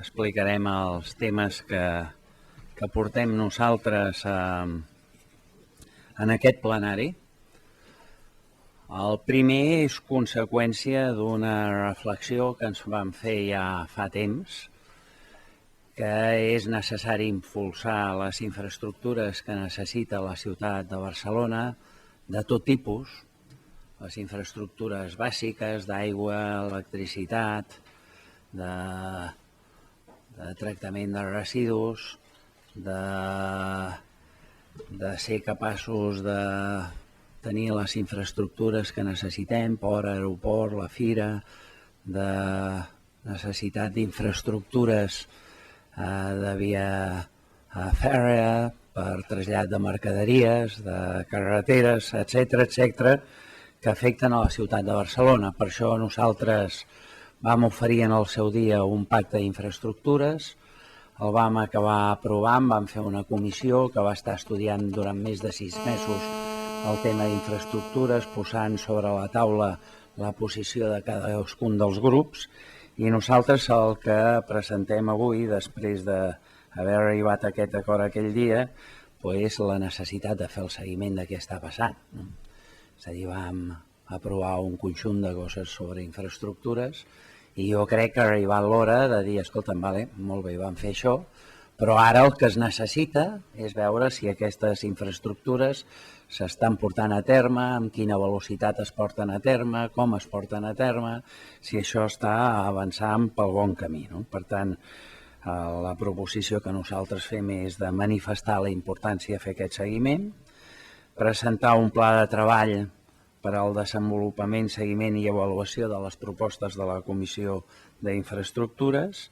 explicarem els temes que portem nosaltres en aquest plenari. El primer és conseqüència d'una reflexió que ens vam fer ja fa temps, que és necessari impulsar les infraestructures que necessita la ciutat de Barcelona de tot tipus, les infraestructures bàsiques d'aigua, electricitat, de tractament de residus, de ser capaços de tenir les infraestructures que necessitem, port, aeroport, la fira, de necessitat d'infraestructures de via fèrrea, per trasllat de mercaderies, de carreteres, etc., que afecten a la ciutat de Barcelona. Per això nosaltres vam oferir en el seu dia un pacte d'infraestructures, el vam acabar aprovant, vam fer una comissió que va estar estudiant durant més de 6 mesos el tema d'infraestructures, posant sobre la taula la posició de cadascun dels grups, i nosaltres el que presentem avui, després d'haver arribat a aquest acord aquell dia, és la necessitat de fer el seguiment de què està passant. És a dir, vam aprovar un conjunt de coses sobre infraestructures i jo crec que ha arribat l'hora de dir, escolta'm, molt bé, vam fer això, però ara el que es necessita és veure si aquestes infraestructures s'estan portant a terme, amb quina velocitat es porten a terme, com es porten a terme, si això està avançant pel bon camí. Per tant, la proposició que nosaltres fem és de manifestar la importància de fer aquest seguiment, presentar un pla de treball per al desenvolupament, seguiment i avaluació de les propostes de la Comissió d'Infraestructures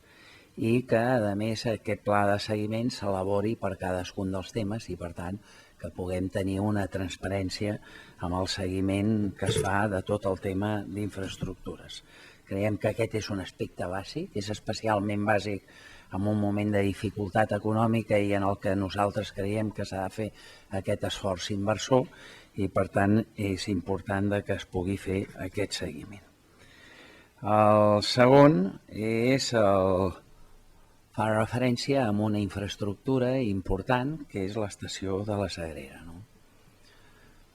i que, a més, aquest pla de seguiment s'elabori per cadascun dels temes i, per tant, que puguem tenir una transparència amb el seguiment que es fa de tot el tema d'infraestructures. Creiem que aquest és un aspecte bàsic, és especialment bàsic en un moment de dificultat econòmica i en el que nosaltres creiem que s'ha de fer aquest esforç inversor i, per tant, és important que es pugui fer aquest seguiment. El segon fa referència a una infraestructura important que és l'estació de la Sagrera.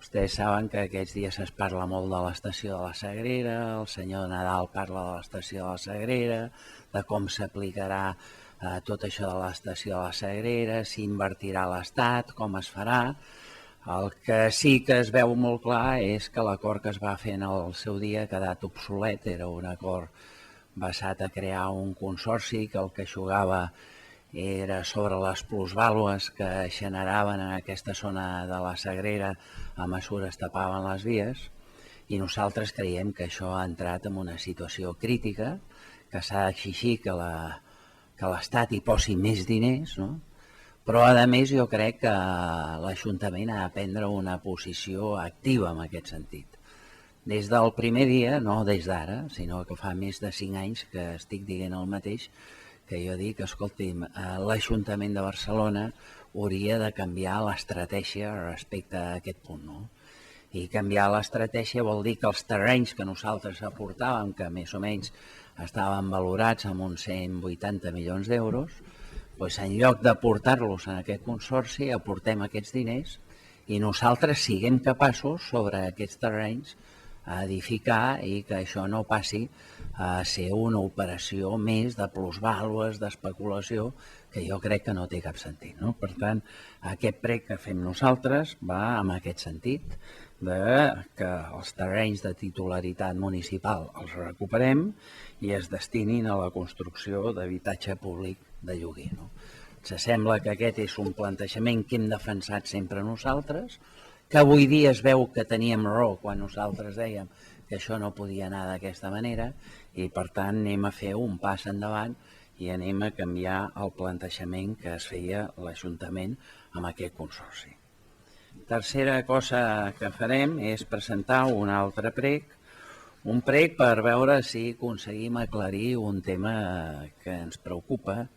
Vostès saben que aquests dies es parla molt de l'estació de la Sagrera, el senyor Nadal parla de l'estació de la Sagrera, de com s'aplicarà tot això de l'estació de la Sagrera, si invertirà l'Estat, com es farà. El que sí que es veu molt clar és que l'acord que es va fer en el seu dia ha quedat obsolet, era un acord basat a crear un consorci que el que jugava era sobre les plusvàlues que generaven en aquesta zona de la Sagrera a mesura que es tapaven les vies, i nosaltres creiem que això ha entrat en una situació crítica, que s'ha d'exigir que l'Estat hi posi més diners, però a més jo crec que l'Ajuntament ha de prendre una posició activa en aquest sentit. Des del primer dia, no des d'ara, sinó que fa més de 5 anys que estic dient el mateix, que jo dic, escolti'm, l'Ajuntament de Barcelona hauria de canviar l'estratègia respecte a aquest punt. I canviar l'estratègia vol dir que els terrenys que nosaltres aportàvem, que més o menys estaven valorats amb uns 180 milions d'euros, en lloc d'aportar-los en aquest consorci, aportem aquests diners i nosaltres siguem capaços sobre aquests terrenys a edificar i que això no passi a ser una operació més de plusvàlues, d'especulació, que jo crec que no té cap sentit. Per tant, aquest prec que fem nosaltres va en aquest sentit, que els terrenys de titularitat municipal els recuperem i es destinin a la construcció d'habitatge públic de lloguer. Ens sembla que aquest és un plantejament que hem defensat sempre nosaltres, que avui dia es veu que teníem raó quan nosaltres dèiem que això no podia anar d'aquesta manera i, per tant, anem a fer un pas endavant i anem a canviar el plantejament que es feia l'Ajuntament amb aquest consorci. Tercera cosa que farem és presentar un altre prec, un prec per veure si aconseguim aclarir un tema que ens preocupa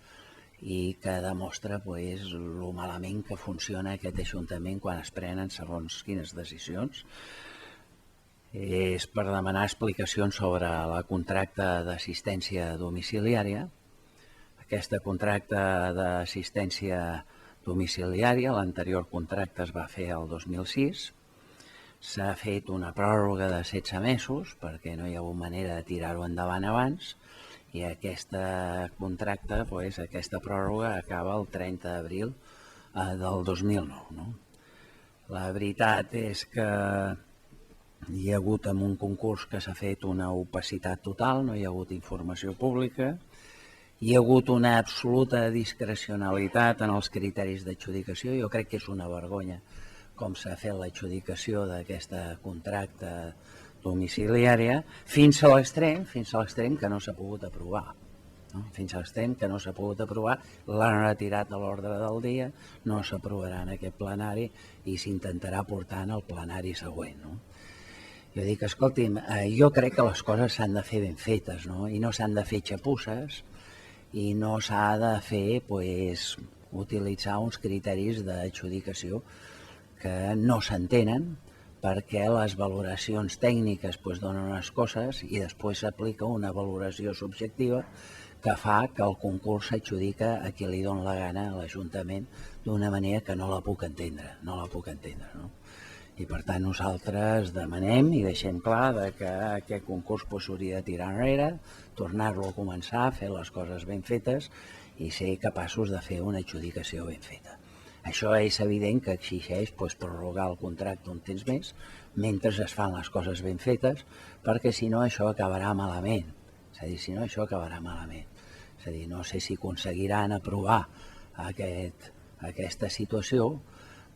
i que demostra el malament que funciona aquest Ajuntament quan es prenen segons quines decisions. És per demanar explicacions sobre la contracte d'assistència domiciliària. Aquest contracte d'assistència domiciliària, l'anterior contracte es va fer el 2006, s'ha fet una pròrroga de 16 mesos perquè no hi ha hagut manera de tirar-ho endavant abans i aquest contracte, aquesta pròrroga acaba el 30 d'abril del 2009. No? La veritat és que hi ha hagut en un concurs que s'ha fet una opacitat total, no hi ha hagut informació pública, hi ha hagut una absoluta discrecionalitat en els criteris d'adjudicació. Jo crec que és una vergonya com s'ha fet l'adjudicació d'aquesta contracte domiciliària fins a l'extrem que no s'ha pogut aprovar. Fins a l'extrem que no s'ha pogut aprovar, l'han retirat de l'ordre del dia, no s'aprovarà en aquest plenari i s'intentarà portar en el plenari següent. Jo dic, escolti'm, jo crec que les coses s'han de fer ben fetes, i no s'han de fer xapusses i no s'ha de fer, utilitzar uns criteris d'adjudicació que no s'entenen perquè les valoracions tècniques donen unes coses i després s'aplica una valoració subjectiva que fa que el concurs s'adjudica a qui li dona la gana a l'Ajuntament d'una manera que no la puc entendre, no? I per tant nosaltres demanem i deixem clar que aquest concurs s'hauria de tirar enrere, tornar-lo a començar, fer les coses ben fetes i ser capaços de fer una adjudicació ben feta. Això és evident que exigeix prorrogar el contracte un temps més mentre es fan les coses ben fetes, perquè si no això acabarà malament. És a dir, si no això acabarà malament. És a dir, no sé si aconseguiran aprovar aquesta situació,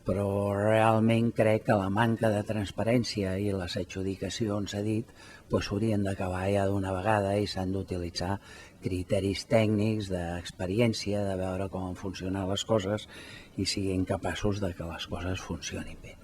però realment crec que la manca de transparència i les adjudicacions, s'ha dit, haurien d'acabar ja d'una vegada i s'han d'utilitzar criteris tècnics, d'experiència, de veure com funcionen les coses i siguin capaços de que les coses funcionin bé.